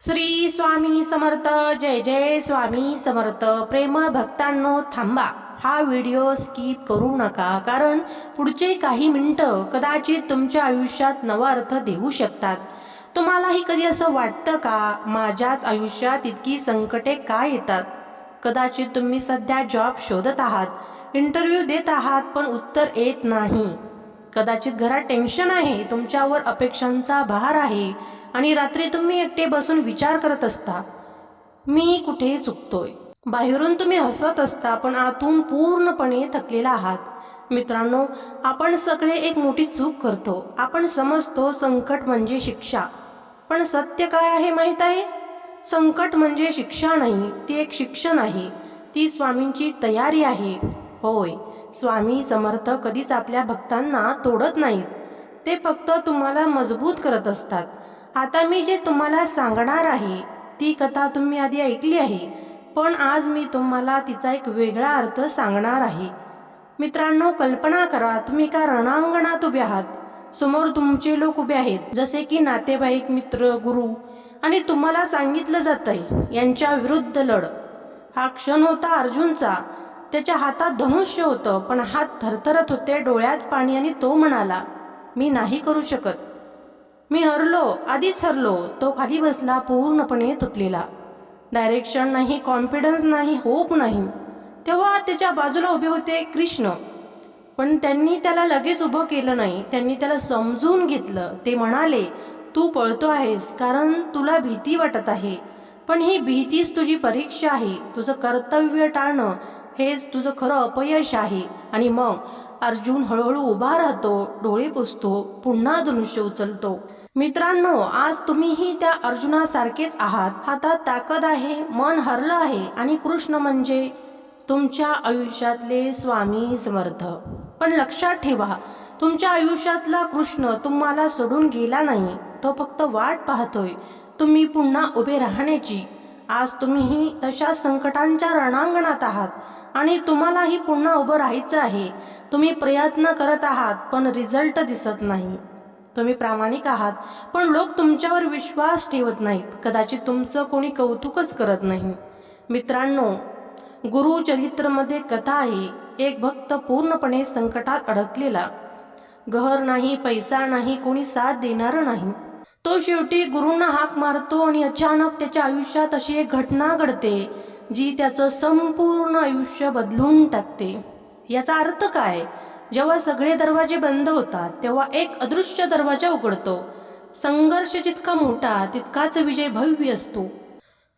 श्री स्वामी समर्थ. जय जय स्वामी समर्थ. प्रेमळ भक्तांनो, थांबा, हा व्हिडिओ स्किप करू नका, कारण पुढचे काही मिनिटं कदाचित तुमच्या आयुष्यात नवा अर्थ देऊ शकतात. तुम्हालाही कधी असं वाटतं का, माझ्याच आयुष्यात इतकी संकटे का येतात? कदाचित तुम्ही सध्या जॉब शोधत आहात, इंटरव्ह्यू देत आहात, पण उत्तर येत नाही. कदाचित घरात टेन्शन आहे, तुमच्यावर अपेक्षांचा भार आहे, आणि रात्री तुम्ही एकटे बसून विचार करत असता, मी कुठे चुकतोय. बाहेरून तुम्ही हसत असता, पण आतून पूर्णपणे थकलेला आहात. मित्रांनो, आपण सगळे एक मोठी चूक करतो. आपण समजतो संकट म्हणजे शिक्षा, पण सत्य काय आहे माहीत आहे? संकट म्हणजे शिक्षा नाही, ती एक शिक्षण आहे. ती स्वामींची तयारी आहे. होय, स्वामी समर्थ कधीच आपल्या भक्तांना तोडत नाहीत, ते फक्त तुम्हाला मजबूत करत असतात. आता मी जे तुम्हाला सांगणार आहे ती कथा तुम्ही आधी ऐकली आहे, पण आज मी तुम्हाला तिचा एक वेगळा अर्थ सांगणार आहे. मित्रांनो, कल्पना करा, तुम्ही एका रणांगणात उभे आहात. समोर तुमचे लोक उभे आहेत, जसे की नातेवाईक, मित्र, गुरु, आणि तुम्हाला सांगितलं जातंय यांच्या विरुद्ध लढ. हा क्षण होता अर्जुनचा. त्याच्या हातात धनुष्य होतं, पण हात थरथरत होते, डोळ्यात पाणी, आणि तो म्हणाला, मी नाही करू शकत, मी हरलो, आधीच हरलो. तो खाली बसला, पूर्णपणे तुटलेला. डायरेक्शन नाही, कॉन्फिडन्स नाही, होप नाही. तेव्हा त्याच्या बाजूला उभे होते कृष्ण, पण त्यांनी त्याला लगेच उभं केलं नाही. त्यांनी त्याला समजून घेतलं. ते म्हणाले, तू पळतो आहेस कारण तुला भीती वाटत आहे, पण ही भीतीच तुझी परीक्षा आहे. तुझं कर्तव्य टाळणं हेच तुझं खरं अपयश आहे. आणि मग अर्जुन हळूहळू उभा राहतो, डोळे पुसतो, पुन्हा धनुष्य उचलतो. मित्रांनो, आज तुम्हीही त्या अर्जुनासारखेच आहात. हातात ताकद आहे, मन हरलं आहे, आणि कृष्ण म्हणजे तुमच्या आयुष्यातले स्वामी समर्थ. पण लक्षात ठेवा, तुमच्या आयुष्यातला कृष्ण तुम्हाला सोडून गेला नाही. तो फक्त वाट पाहतोय तुम्ही पुन्हा उभे राहण्याची. आज तुम्हीही तशा संकटांच्या रणांगणात आहात, आणि तुम्हालाही पुन्हा उभं राहायचं आहे. तुम्ही प्रयत्न करत आहात, पण रिझल्ट दिसत नाही. तुम्ही प्रामाणिक आहात, पण लोक तुमच्यावर विश्वास ठेवत नाहीत. कदाचित तुमचं कोणी कौतुकच करत नाही. मित्रांनो, गुरुचरित्रमध्ये कथा आहे, एक भक्त पूर्णपणे संकटात अडकलेला. घर नाही, पैसा नाही, कोणी साथ देणारं नाही. तो शेवटी गुरूंना हाक मारतो, आणि अचानक त्याच्या आयुष्यात अशी एक घटना घडते जी त्याचं संपूर्ण आयुष्य बदलून टाकते. याचा अर्थ काय? जेव्हा सगळे दरवाजे बंद होतात, तेव्हा एक अदृश्य दरवाजा उघडतो. संघर्ष जितका मोठा, तितकाच विजय भव्य असतो.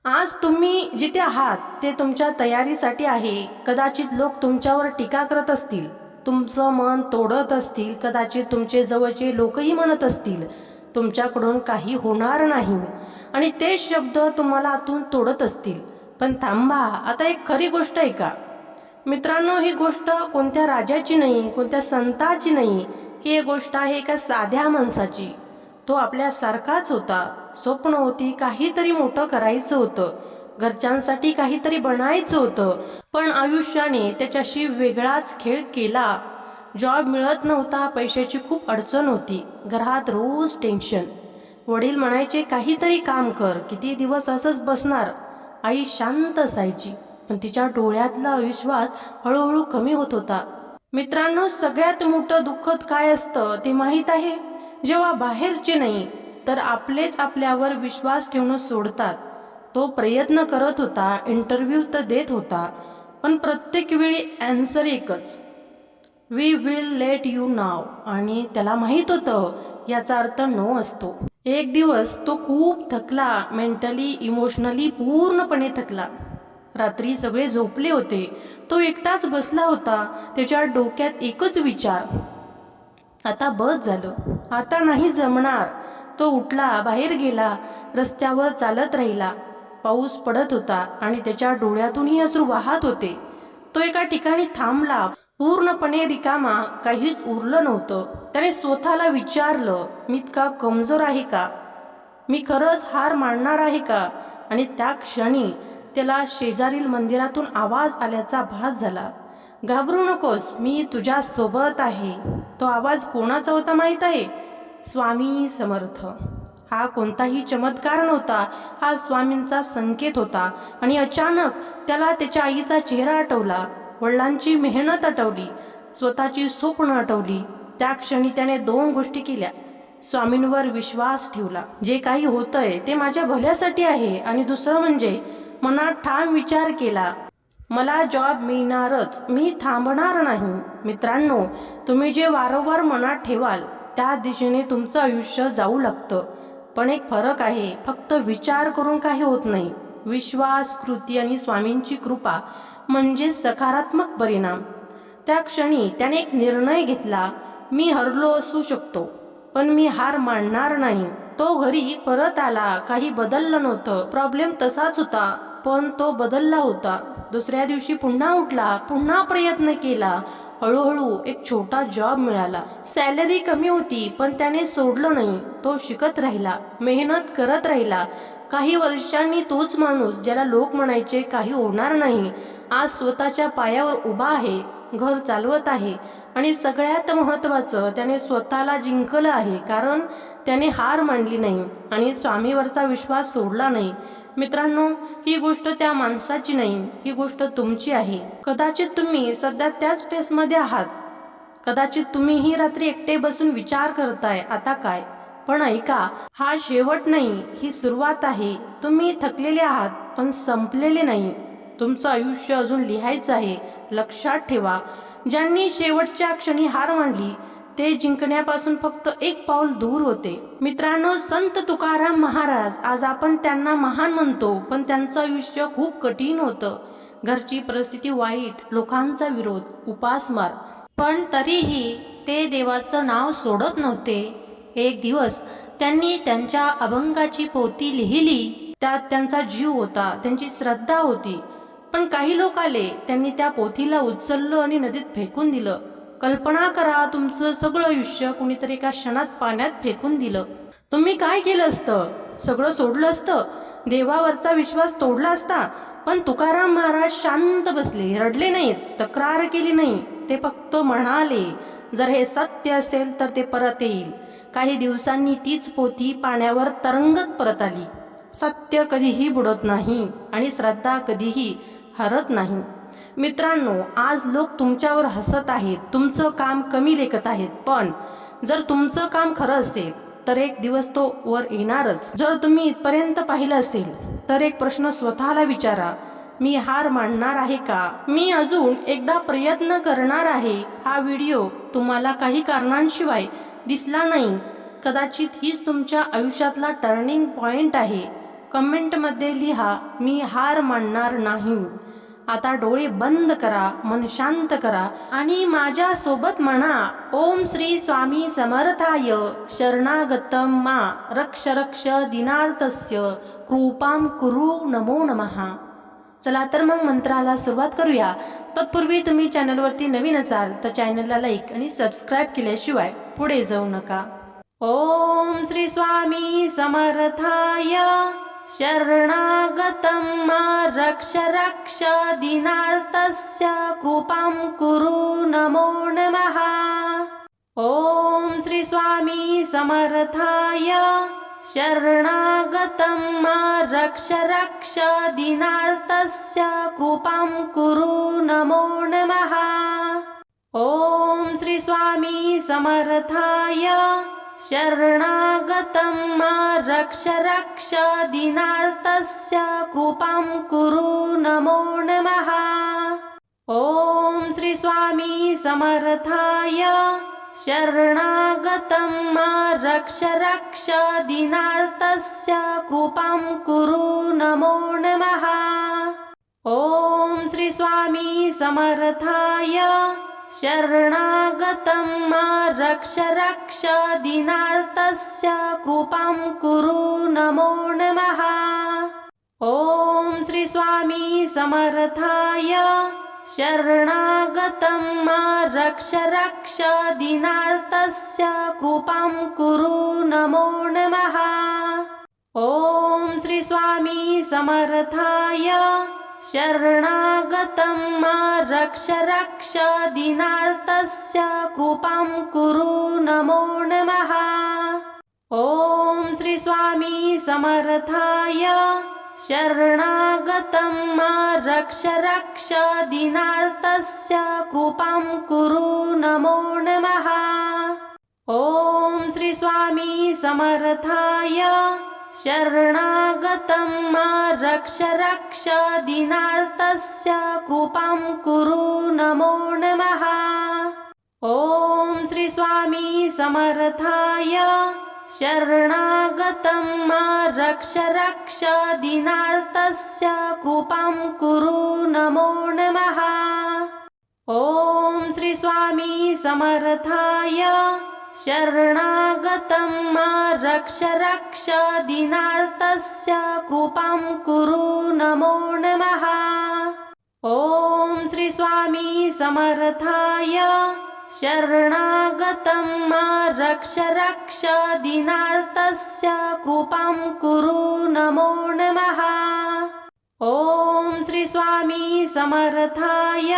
आज तुम्ही जिथे आहात ते तुमच्या तयारीसाठी आहे. कदाचित लोक तुमच्यावर टीका करत असतील, तुमचं मन तोडत असतील, कदाचित तुमचे जवळचे लोकही म्हणत असतील, तुमच्याकडून काही होणार नाही, आणि ते शब्द तुम्हाला आतून तोडत असतील. पण थांबा, आता एक खरी गोष्ट आहे का? मित्रांनो, ही गोष्ट कोणत्या राजाची नाही, कोणत्या संताची नाही. ही एक गोष्ट आहे एका साध्या माणसाची. तो आपल्यासारखाच होता. स्वप्न होती, काहीतरी मोठं करायचं होतं, घरच्यांसाठी काहीतरी बनायचं होतं, पण आयुष्याने त्याच्याशी वेगळाच खेळ केला. जॉब मिळत नव्हता, पैशाची खूप अडचण होती, घरात रोज टेन्शन. वडील म्हणायचे, काहीतरी काम कर, किती दिवस असंच बसणार. आई शांत असायची, पण तिच्या डोळ्यातला विश्वास हळूहळू कमी होत होता. मित्रांनो, सगळ्यात मोठं दुःखद काय असतं ते माहीत आहे? जेव्हा बाहेरचे नाही तर आपलेच आपल्यावर विश्वास ठेवणं सोडतात. तो प्रयत्न करत होता, इंटरव्ह्यू तर देत होता, पण प्रत्येक वेळी ॲन्सर एकच, वी विल लेट यू नाव. आणि त्याला माहीत होतं याचा अर्थ नो असतो. एक दिवस तो खूप थकला, मेंटली, इमोशनली पूर्णपणे थकला. रात्री सगळे झोपले होते, तो एकटाच बसला होता. त्याच्या डोक्यात एकच विचार, आता बस झालं, आता नाही जमणार. तो उठला, बाहेर गेला, रस्त्यावर चालत राहिला. पाऊस पडत होता, आणि त्याच्या डोळ्यातूनही अश्रू वाहत होते. तो एका ठिकाणी थांबला, पूर्णपणे रिकामा, काहीच उरलं नव्हतं. त्याने स्वतःला विचारलं, मी इतका कमजोर आहे का? मी खरंच हार मानणार आहे का? आणि त्या क्षणी त्याला शेजारील मंदिरातून आवाज आल्याचा भास झाला, घाबरू नकोस, मी तुझ्या सोबत आहे. तो आवाज कोणाचा होता माहीत आहे? स्वामी समर्थ. हा कोणताही चमत्कार नव्हता, हा स्वामींचा संकेत होता. आणि अचानक त्याला त्याच्या आईचा चेहरा आठवला, वडिलांची मेहनत आठवली, स्वतःची स्वप्न आठवली. त्या क्षणी त्याने दोन गोष्टी केल्या. स्वामींवर विश्वास ठेवला, जे काही होतंय ते माझ्या भल्यासाठी आहे. आणि दुसरं म्हणजे मनात ठाम विचार केला, मला जॉब मिळणारच, मी थांबणार नाही. मित्रांनो, तुम्ही जे वारंवार मनात ठेवाल त्या दिशेने तुमचं आयुष्य जाऊ लागतं. पण एक फरक आहे, फक्त विचार करून काही होत नाही. विश्वास, कृती आणि स्वामींची कृपा म्हणजे सकारात्मक परिणाम. त्या क्षणी त्याने एक निर्णय घेतला, मी हरलो असू शकतो पण मी हार मानणार नाही. तो घरी परत आला, काही बदललं नव्हतं, प्रॉब्लेम तसाच होता पण तो बदलला होता. दुसऱ्या दिवशी पुन्हा उठला, पुन्हा प्रयत्न केला. हळूहळू एक छोटा जॉब मिळाला. सॅलरी कमी होती पण त्याने सोडलं नाही. तो शिकत राहिला, मेहनत करत राहिला. काही वर्षांनी तोच माणूस ज्याला लोक म्हणायचे काही होणार नाही, आज स्वतःच्या पायावर उभा आहे, घर चालवत आहे. आणि सगळ्यात महत्त्वाचं, त्याने स्वतःला जिंकलं आहे, कारण त्याने हार मानली नाही आणि स्वामीवरचा विश्वास सोडला नाही. मित्रांनो, ही गोष्ट त्या माणसाची नाही, ही गोष्ट तुमची आहे. कदाचित तुम्ही सध्या त्याच फेसमध्ये आहात. कदाचित तुम्हीही रात्री एकटे बसून विचार करताय, आता काय. पण ऐका, हा शेवट नाही, ही सुरुवात आहे. तुम्ही थकलेले आहात पण संपलेले नाही. तुमचं आयुष्य अजून लिहायचं आहे. लक्षात ठेवा, ज्यांनी शेवटच्या क्षणी हार मानली ते जिंकण्यापासून फक्त एक पाऊल दूर होते. मित्रांनो, संत तुकाराम महाराज, आज आपण त्यांना महान म्हणतो पण त्यांचं आयुष्य खूप कठीण होतं. घरची परिस्थिती वाईट, लोकांचा विरोध, उपासमार, पण तरीही ते देवाचं नाव सोडत नव्हते. एक दिवस त्यांनी त्यांच्या अभंगाची पोथी लिहिली. त्यात त्यांचा जीव होता, त्यांची श्रद्धा होती. पण काही लोक आले, त्यांनी त्या पोथीला उचललं आणि नदीत फेकून दिलं. कल्पना करा, तुमचं सगळं आयुष्य कुणीतरी एका क्षणात पाण्यात फेकून दिलं. तुम्ही काय केलं असतं? सगळं सोडलं असतं, देवावरचा विश्वास तोडला असता. पण तुकाराम महाराज शांत बसले, रडले नाहीत, तक्रार केली नाही. ते फक्त म्हणाले, जर हे सत्य असेल तर ते परत येईल. काही दिवसांनी तीच पोथी पाण्यावर तरंगत परत आली. सत्य कधीही बुडत नाही आणि श्रद्धा कधीही हरत नाही. मित्रांनो, आज लोक तुमच्यावर हसत आहेत, तुमचं काम कमी लेखत आहेत. पण जर तुमचं काम खरं असेल तर एक दिवस तो वर येणारच. जर तुम्ही इथपर्यंत पाहिलं असेल तर एक प्रश्न स्वतःला विचारा, मी हार मानणार आहे का? मी अजून एकदा प्रयत्न करणार आहे. हा व्हिडिओ तुम्हाला काही कारणांशिवाय दिसला नाही. कदाचित हीच तुमच्या आयुष्यातला टर्निंग पॉइंट आहे. कमेंटमध्ये लिहा, मी हार मानणार नाही. आता डोळे बंद करा, मन शांत करा आणि माझ्या सोबत म्हणा, ओम श्री स्वामी समर्थाय शरणागतम मा रक्ष रक्ष दीनार्तस्य कृपाम कुरु नमो नमः. चला तर मग मंत्राला सुरुवात करूया. तत्पूर्वी तुम्ही चॅनलवरती नवीन असाल तर चॅनलला लाईक आणि सबस्क्राईब केल्याशिवाय पुढे जाऊ नका. ओम श्री स्वामी समर्थाय शरणागतं मा रक्ष रक्ष दीनार्तस्य कृपां कुरु नमो नमः. ओम श्री स्वामी समर्थाय शरणागतं मा रक्ष रक्ष दीनार्तस्य कृपां कुरु नमो नमः. ओम श्री स्वामी समर्थाय शरणागतं मा रक्ष रक्ष दीनार्तस्य कृपां कुरु नमो नमः. ओम श्री स्वामी समर्थाय शरणागतं मा रक्ष रक्ष दीनार्तस्य कृपां कुरु नमो नमः. ओम श्री स्वामी समर्थाय शरणागतं मा रक्ष रक्ष दीनार्तस्य कृपां कुरु नमो नमः. ओम श्री स्वामी समर्थाय शरणागतं मा रक्ष रक्ष दीनार्तस्य कृपां कुरु नमो नमः. ओम श्री स्वामी समर्थाय शरणागतं मा रक्ष रक्ष दीनार्तस्य कृपां कुरु नमो नमः. ओम श्री स्वामी समर्थाय शरणागतं मा रक्ष रक्ष दीनार्तस्य कृपां कुरु नमो नमः। ओम श्री स्वामी समर्थाय शरणागतं मा रक्ष रक्ष दीनार्तस्य कृपां कुरु नमो नमः। ओम श्री स्वामी समर्थाय शरणागतं मा रक्ष रक्ष दीनार्तस्य कृपां कुरु नमो नमः। ओम श्री स्वामी समर्थाय शरणागतं मा रक्ष रक्ष दीनार्तस्य कृपां कुरु नमो नमः। ओम श्री स्वामी समर्थाय शरणागतं मा रक्ष रक्ष दीनार्तस्य कृपां कुरु नमो नमः। ओम श्री स्वामी समर्थाय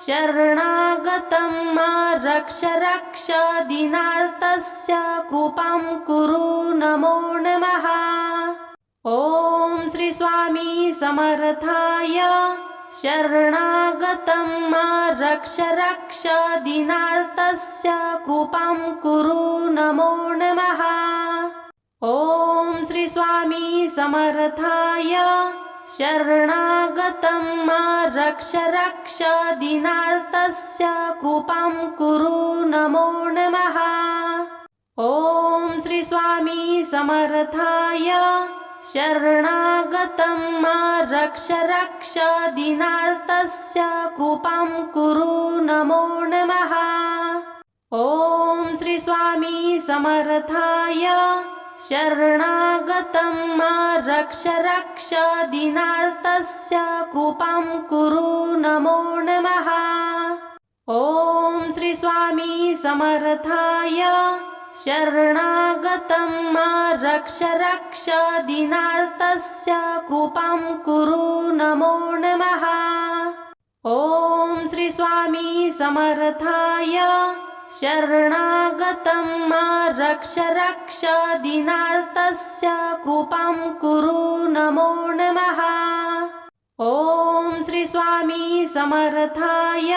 शरणागतं मा रक्ष रक्ष दीनार्तस्य कृपां कुरु नमो नमः। ओम श्री स्वामी समर्थाय शरणागतं मा रक्ष रक्ष दीनार्तस्य कृपां कुरु नमो नमः। ओम श्री स्वामी समर्थाय शरणागतं मा रक्ष रक्ष दीनार्तस्य कृपां कुरु नमो नमः। ओम श्री स्वामी समर्थाय शरणागतं मा रक्ष रक्ष दीनार्तस्य कृपां कुरु नमो नमः। ओम श्री स्वामी समर्थाय शरणागतं मा रक्ष रक्ष दीनार्तस्य कृपां कुरु नमो नमः। ओम श्री स्वामी समर्थाय शरणागतं मा रक्ष रक्ष दीनार्तस्य कृपां कुरु नमो नमः। ओम श्री स्वामी समर्थाय शरणागतं मा रक्ष रक्ष दीनार्तस्य कृपां कुरु नमो नमः। ओम श्री स्वामी समर्थाय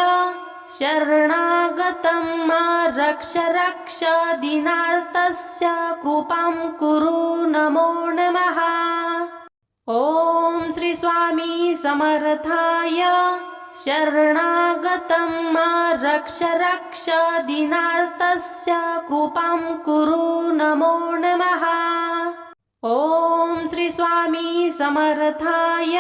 शरणागतं मा रक्ष रक्ष दीनार्तस्य कृपां कुरु नमो नमः। ओम श्री स्वामी समर्थाय शरणागतं मा रक्ष रक्ष दीनार्तस्य कृपां कुरु नमो नमः। ओम श्री स्वामी समर्थाय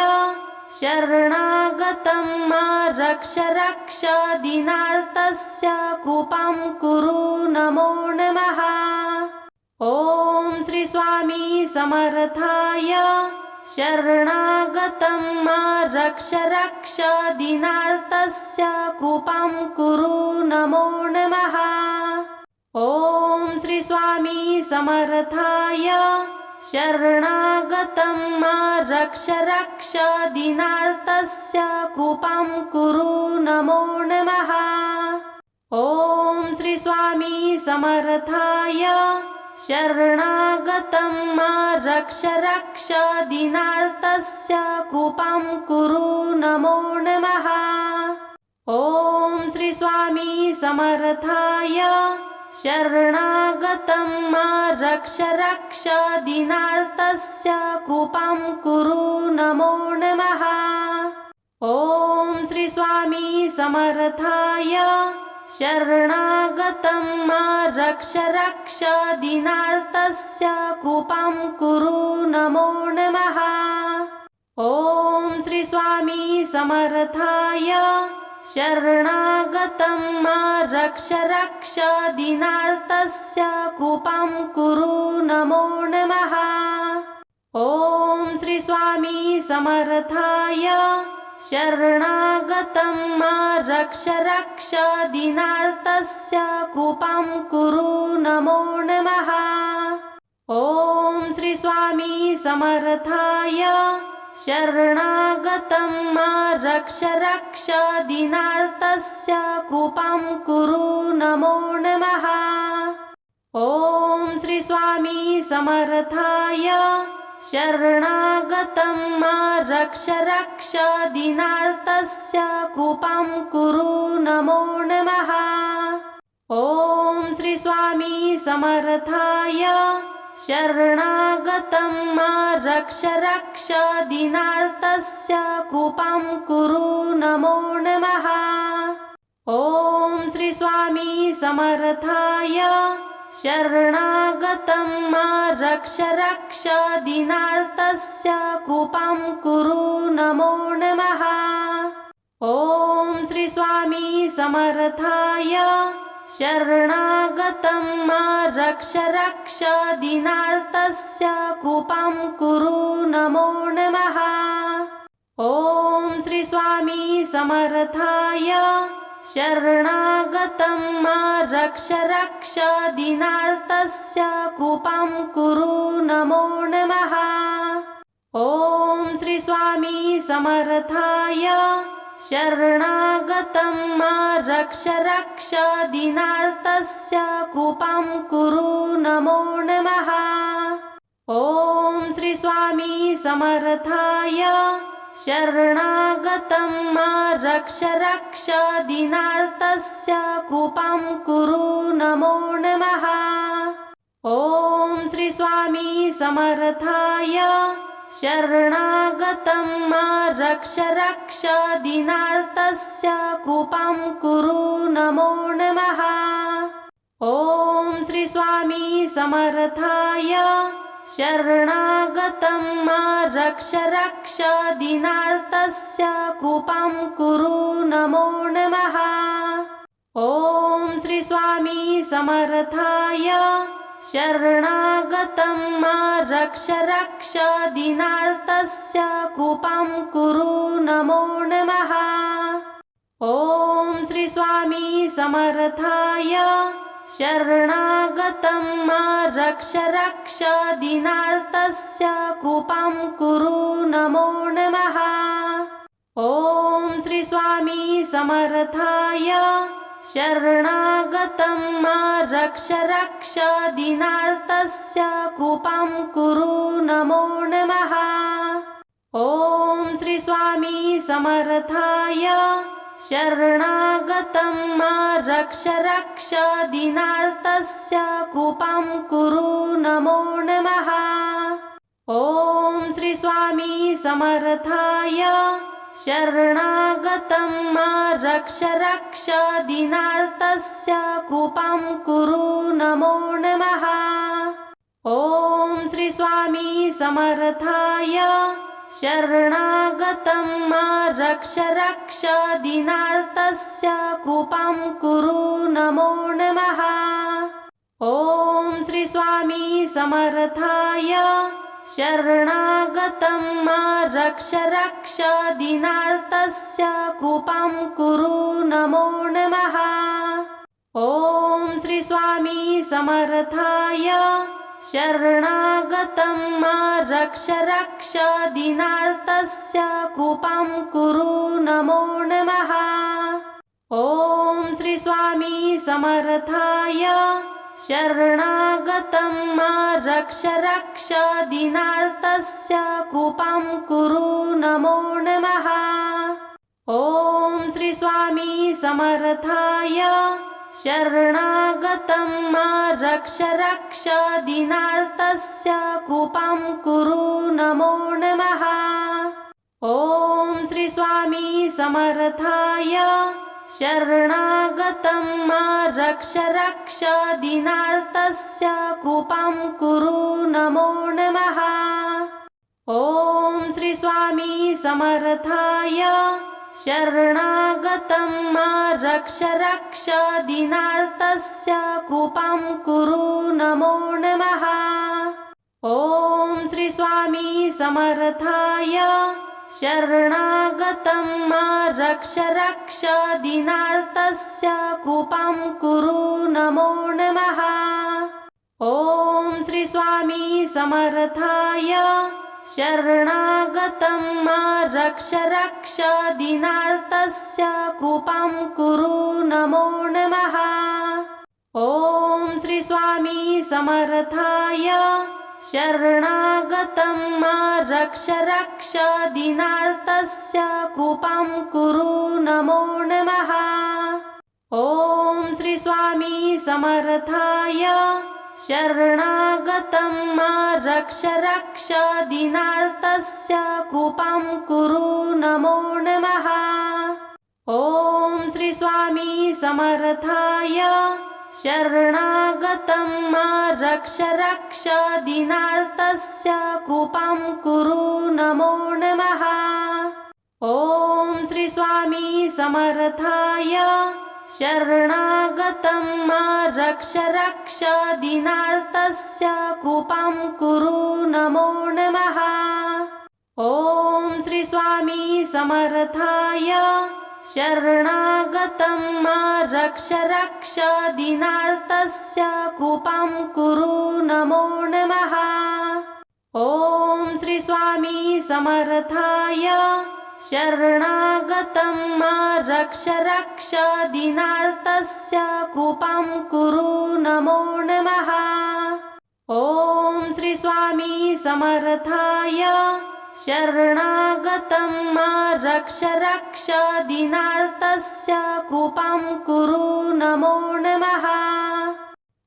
शरणागतं मा रक्ष रक्ष दीनार्तस्य कृपां कुरु नमो नमः। ओम श्री स्वामी समर्थाय शरणागतं मा रक्ष रक्ष दीनार्तस्य कृपां कुरु नमो नमः। ओम श्री स्वामी समर्थाय शरणागतं मा रक्ष रक्ष दीनार्तस्य कृपां कुरु नमो नमः। ओम श्री स्वामी समर्थाय शरणागतं मा रक्ष रक्ष दीनार्तस्य कृपां कुरु नमो नमः। ओम श्री स्वामी समर्थाय शरणागतं मा रक्ष रक्ष दीनार्तस्य कृपां कुरु नमो नमः। ओम श्री स्वामी समर्थाय शरणागतं मा रक्ष रक्ष दीनार्तस्य कृपां कुरु नमो नमः। ओम श्री स्वामी समर्थाय शरणागतं मा रक्ष रक्ष दीनार्तस्य कृपां कुरु नमो नमः। ओम श्री स्वामी समर्थाय शरणागतं मा रक्ष रक्ष दीनार्तस्य कृपां कुरु नमो नमः। ओम श्री स्वामी समर्थाय शरणागतं मा रक्ष रक्ष दीनार्तस्य कृपां कुरु नमो नमः। ओम श्री स्वामी समर्थाय शरणागतं मा रक्ष रक्ष दीनार्तस्य कृपां कुरु नमो नमः। ओम श्री स्वामी समर्थाय शरणागतं मा रक्ष रक्ष दीनार्तस्य कृपां कुरु नमो नमः। ओम श्री स्वामी समर्थाय शरणागतं मा रक्ष रक्ष दीनार्तस्य कृपां कुरु नमो नमः। ओम श्री स्वामी समर्थाय शरणागतं मा रक्ष रक्ष दीनार्तस्य कृपां कुरु नमो नमः। ओम श्री स्वामी समर्थाय शरणागतं मा रक्ष रक्ष दीनार्तस्य कृपां कुरु नमो नमः। ओम श्री स्वामी समर्थाय शरणागतं मा रक्ष रक्ष दीनार्तस्य कृपां कुरु नमो नमः। ओम श्री स्वामी समर्थाय शरणागतं मा रक्ष रक्ष दीनार्तस्य कृपां कुरु नमो नमः। ओम श्री स्वामी समर्थाय शरणागतं मा रक्ष रक्ष दीनार्तस्य कृपां कुरु नमो नमः। ओम श्री स्वामी समर्थाय शरणागतं मा रक्ष रक्ष दीनार्तस्य कृपां कुरु नमो नमः। ओम श्री स्वामी समर्थाय शरणागतं मा रक्ष रक्ष दीनार्तस्य कृपां कुरु नमो नमः। ओम श्री स्वामी समर्थाय शरणागतं मा रक्ष रक्ष दीनार्तस्य कृपां कुरु नमो नमः। ओम श्री स्वामी समर्थाय शरणागतं मा रक्ष रक्ष दीनार्तस्य कृपां कुरु नमो नमः। ओम श्री स्वामी समर्थाय शरणागतं मा रक्ष रक्ष दीनार्तस्य कृपां कुरु नमो नमः। ओम श्री स्वामी समर्थाय शरणागतं मा रक्ष रक्ष दीनार्तस्य कृपां कुरु नमो नमः। ओम श्री स्वामी समर्थाय शरणागतं मा रक्ष रक्ष दीनार्तस्य कृपां कुरु नमो नमः। ओम श्री स्वामी समर्थाय शरणागतं मा रक्ष रक्ष दीनार्तस्य कृपां कुरु नमो नमः। ओम श्री स्वामी समर्थाय शरणागतं मा रक्ष रक्ष दीनार्तस्य कृपां कुरु नमो नमः। ओम श्री स्वामी समर्थाय शरणागतं मा रक्ष रक्ष दीनार्तस्य कृपां कुरु नमो नमः। ओम श्री स्वामी समर्थाय शरणागतं मा रक्ष रक्ष दीनार्तस्य कृपां कुरु नमो नमः। ओम श्री स्वामी समर्थाय शरणागतं मा रक्ष रक्ष दीनार्तस्य कृपां कुरु नमो नमः। ओम श्री स्वामी समर्थाय शरणागतं मा रक्ष रक्ष दीनार्तस्य कृपां कुरु नमो नमः। ओम श्री स्वामी समर्थाय शरणागतं मा रक्ष रक्ष दीनार्तस्य कृपां कुरु नमो नमः। ओम श्री स्वामी समर्थाय शरणागतं मा रक्ष रक्ष दीनार्तस्य कृपां कुरु नमो नमः। ओम श्री स्वामी समर्थाय शरणागतं मा रक्ष रक्ष दीनार्तस्य कृपां कुरु नमो नमः। ओम श्री स्वामी समर्थाय शरणागतं मा रक्ष रक्ष दीनार्तस्य कृपां कुरु नमो नमः। ओम श्री स्वामी समर्थाय शरणागतं मा रक्ष रक्ष दीनार्तस्य कृपां कुरु नमो नमः। ओम श्री स्वामी समर्थाय शरणागतं मा रक्ष रक्ष दीनार्तस्य कृपां कुरु नमो नमः। ओम श्री स्वामी समर्थाय शरणागतं मा रक्ष रक्ष दीनार्तस्य कृपां कुरु नमो नमः। ओम श्री स्वामी समर्थाय शरणागतं मा रक्ष रक्ष दीनार्तस्य कृपां कुरु नमो नमः। ओम श्री स्वामी समर्थाय शरणागतं मा रक्ष रक्ष दीनार्तस्य कृपां कुरु नमो नमः।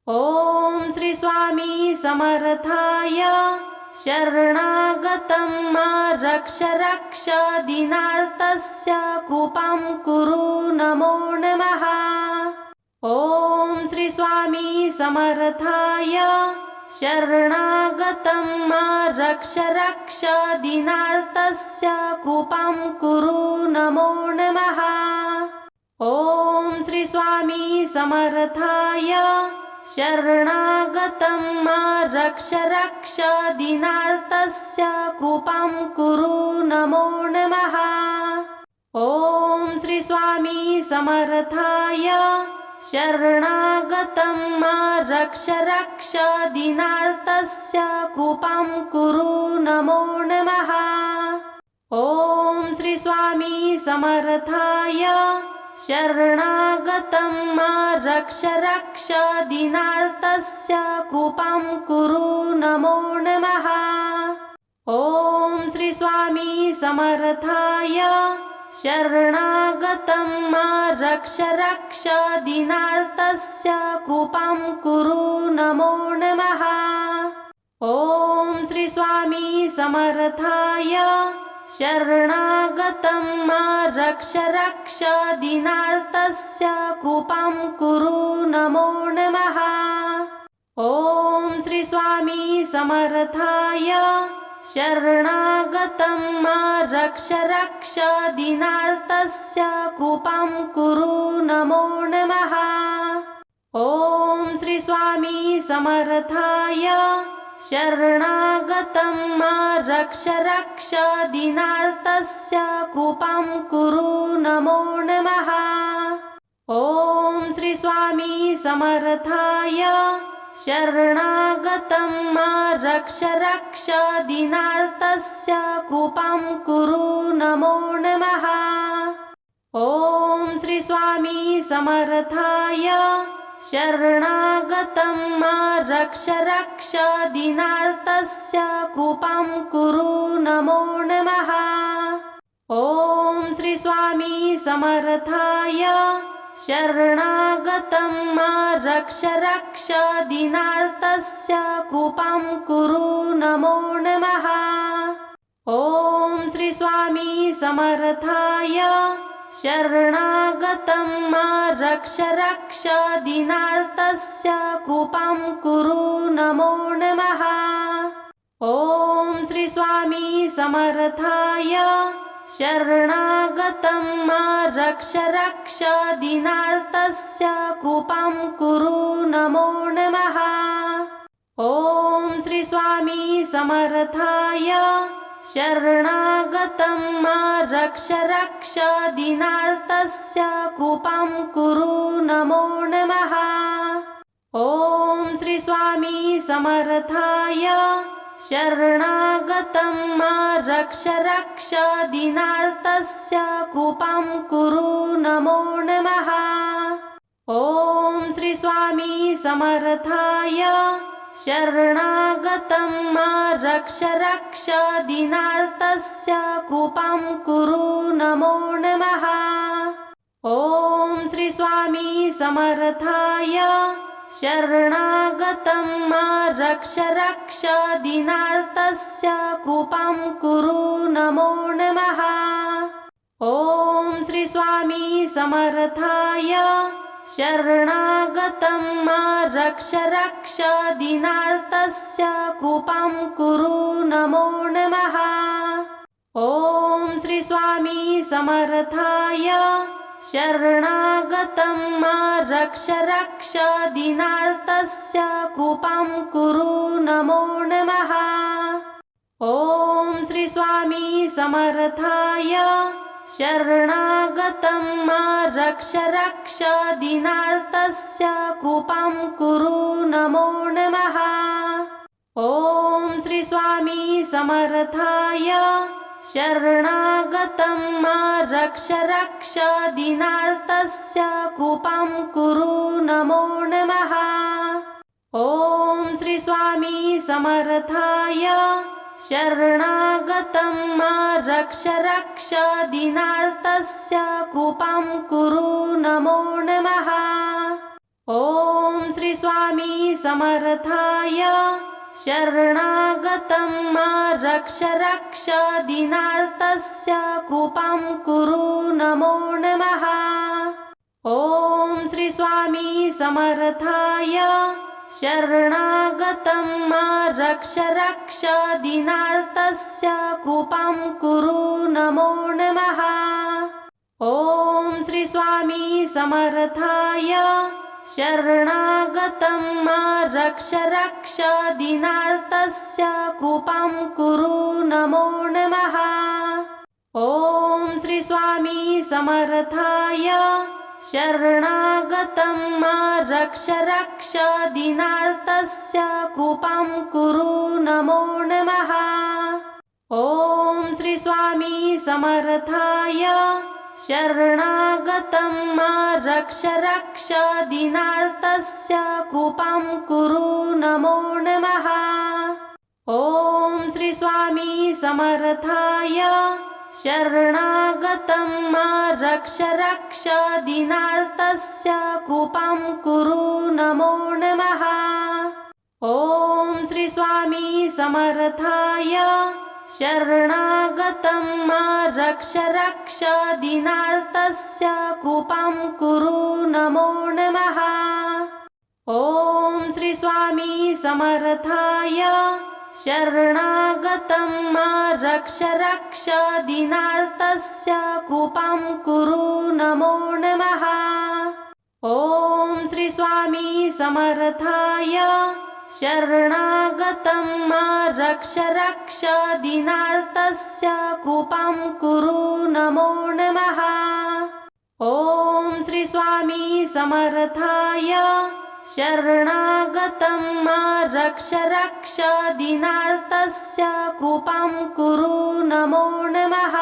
ओम श्री स्वामी समर्थाय शरणागतं मा रक्ष रक्ष दीनार्तस्य कृपां कुरु नमो नमः। ओम श्री स्वामी समर्थाय शरणागतं मा रक्ष रक्ष दीनार्तस्य कृपां कुरु नमो नमः। ओम श्री स्वामी समर्थाय शरणागतं मा रक्ष रक्ष दीनार्तस्य कृपां कुरु नमो नमः। ओम श्री स्वामी समर्थाय शरणागतं मा रक्ष रक्ष दीनार्तस्य कृपां कुरु नमो नमः। ओम श्री स्वामी समर्थाय शरणागतं मा रक्ष रक्ष दीनार्तस्य कृपां कुरु नमो नमः। ओम श्री स्वामी समर्थाय शरणागतं मा रक्ष रक्ष दीनार्तस्य कृपां कुरु नमो नमः। ओम श्री स्वामी समर्थाय शरणागतं मा रक्ष रक्ष दीनार्तस्य कृपां कुरु नमो नमः। ओम श्री स्वामी समर्थाय शरणागतं मा रक्ष रक्ष दीनार्तस्य कृपां कुरु नमो नमः। ओम श्री स्वामी समर्थाय शरणागतं मा रक्ष रक्ष दीनार्तस्य कृपां कुरु नमो नमः। ओम श्री स्वामी समर्थाय शरणागतं मा रक्ष रक्ष दीनार्तस्य कृपां कुरु नमो नमः। ओम श्री स्वामी समर्थाय शरणागतं मा रक्ष रक्ष दीनार्तस्य कृपां कुरु नमो नमः। ओम श्री स्वामी समर्थाय शरणागतं मा रक्ष रक्ष दीनार्तस्य कृपां कुरु नमो नमः। ओम श्री स्वामी समर्थाय शरणागतं मा रक्ष रक्ष दीनार्तस्य कृपां कुरु नमो नमः। ओम श्री स्वामी समर्थाय शरणागतं मा रक्ष रक्ष दीनार्तस्य कृपां कुरु नमो नमः। ओम श्री स्वामी समर्थाय शरणागतं मा रक्ष रक्ष दीनार्तस्य कृपां कुरु नमो नमः। ओम श्री स्वामी समर्थाय शरणागतं मा रक्ष रक्ष दीनार्तस्य कृपां कुरु नमो नमः। ओम श्री स्वामी समर्थाय शरणागतं मा रक्ष रक्ष दीनार्तस्य कृपां कुरु नमो नमः। ओम श्री स्वामी समर्थाय शरणागतं मा रक्ष रक्ष दीनार्तस्य कृपां कुरु नमो नमः। ओम श्री स्वामी समर्थाय शरणागतं मा रक्ष रक्ष दीनार्तस्य कृपां कुरु नमो नमः। ओम श्री स्वामी समर्थाय शरणागतं मा रक्ष रक्ष दीनार्तस्य कृपां कुरु नमो नमः। ओम श्री स्वामी समर्थाय शरणागतं मा रक्ष रक्ष दीनार्तस्य कृपां कुरु नमो नमः। ओम श्री स्वामी समर्थाय शरणागतं मा रक्ष रक्ष दीनार्तस्य कृपां कुरु नमो नमः। ओम श्री स्वामी समर्थाय शरणागतं मा रक्ष रक्ष दीनार्तस्य कृपां कुरु नमो नमः। ओम श्री स्वामी समर्थाय शरणागतं मा रक्ष रक्ष दीनार्तस्य कृपां कुरु नमो नमः। ओम श्री स्वामी समर्थाय शरणागतं मा रक्ष रक्ष दीनार्तस्य कृपां कुरु नमो नमः। ओम श्री स्वामी समर्थाय शरणागतं मा रक्ष रक्ष दीनार्तस्य कृपां कुरु नमो नमः। ओम श्री स्वामी समर्थाय शरणागतं मा रक्ष रक्ष दीनार्तस्य कृपां कुरु नमो नमः। ओम श्री स्वामी समर्थाय शरणागतं मा रक्ष रक्ष दीनार्तस्य कृपां कुरु नमो नमः। ओम श्री स्वामी समर्थाय शरणागतं मा रक्ष रक्ष दीनार्तस्य कृपां कुरु नमो नमः। ओम श्री स्वामी समर्थाय शरणागतं मा रक्ष रक्ष दीनार्तस्य कृपां कुरु नमो नमः। ओम श्री स्वामी समर्थाय शरणागतं मा रक्ष रक्ष दीनार्तस्य कृपां कुरु नमो नमः। ओम श्री स्वामी समर्थाय शरणागतं मा रक्ष रक्ष दीनार्तस्य कृपां कुरु नमो नमः। ओम श्री स्वामी समर्थाय शरणागतं मा रक्ष रक्ष दीनार्तस्य कृपां कुरु नमो नमः।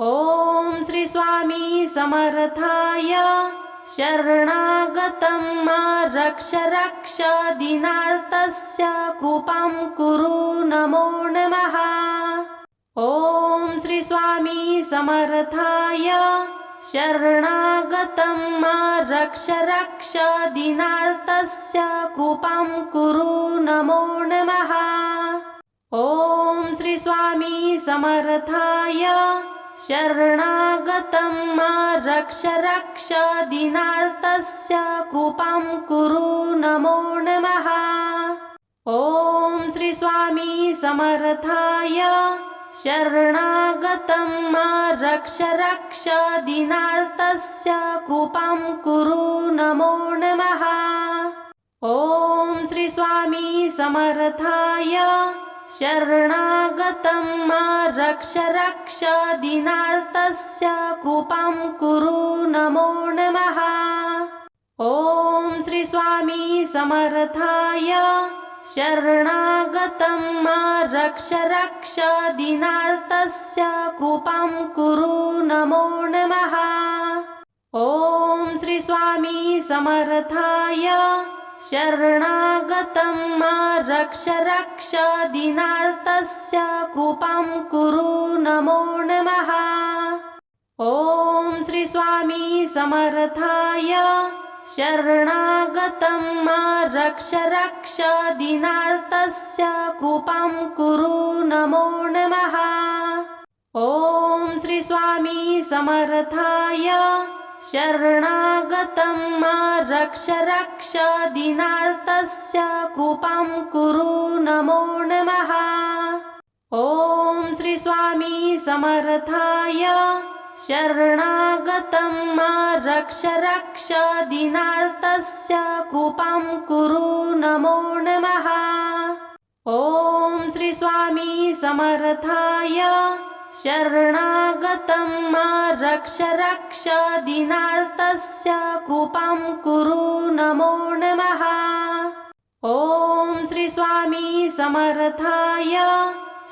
ओम श्री स्वामी समर्थाय शरणागतं मा रक्ष रक्ष दीनार्तस्य कृपां कुरु नमो नमः। ओम श्री स्वामी समर्थाय शरणागतं मा रक्ष रक्ष दीनार्तस्य कृपां कुरु नमो नमः। ओम श्री स्वामी समर्थाय शरणागतं मा रक्ष रक्ष दीनार्तस्य कृपां कुरु नमो नमः। ओम श्री स्वामी समर्थाय शरणागतं मा रक्ष रक्ष दीनार्तस्य कृपां कुरु नमो नमः। ओम श्री स्वामी समर्थाय शरणागतं मा रक्ष रक्ष दीनार्तस्य कृपां कुरु नमो नमः। ओम श्री स्वामी समर्थाय शरणागतं मा रक्ष रक्ष दीनार्तस्य कृपां कुरु नमो नमः। ओम श्री स्वामी समर्थाय शरणागतं मा रक्ष रक्ष दीनार्तस्य कृपां कुरु नमो नमः। ॐ श्री स्वामी समर्थाय शरणागतं मा रक्ष रक्ष दीनार्तस्य कृपां कुरु नमो नमः। ॐ श्री स्वामी समर्थाय शरणागतं मा रक्ष रक्ष दीनार्तस्य कृपां कुरु नमो नमः। ॐ श्री स्वामी समर्थाय शरणागतं मा रक्ष रक्ष दीनार्तस्य कृपां कुरु नमो नमः। ॐ श्री स्वामी समर्थाय शरणागतं मा रक्ष रक्ष दीनार्तस्य कृपां कुरु नमो नमः। ॐ श्री स्वामी समर्थाय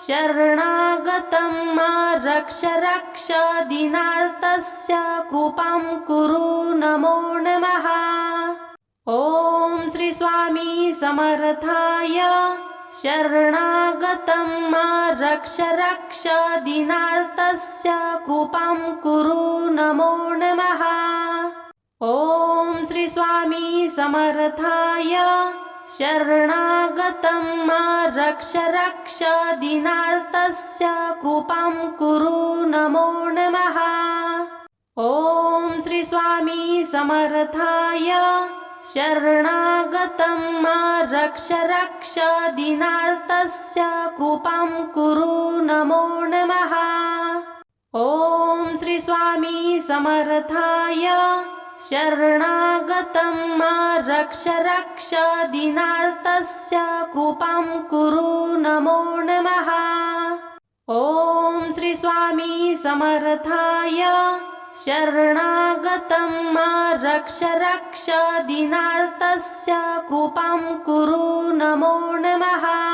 शरणागतं मा रक्ष रक्ष दीनार्तस्य कृपां कुरु नमो नमः। ॐ श्री स्वामी समर्थाय शरणागतं मा रक्ष रक्ष दीनार्तस्य कृपां कुरु नमो नमः। ॐ श्री स्वामी समर्थाय शरणागतं मा रक्ष रक्ष दीनार्तस्य कृपां कुरु नमो नमः। ॐ श्री स्वामी समर्थाय शरणागतं मा रक्ष रक्ष दीनार्तस्य कृपां कुरु नमो नमः। ॐ श्री स्वामी समर्थाय शरणागतं मा रक्ष रक्ष दीनार्तस्य कृपां कुरु नमो नमः। ॐ श्री स्वामी समर्थाय शरणागतं मा रक्ष रक्ष दीनार्तस्य कृपां कुरु नमो नमः।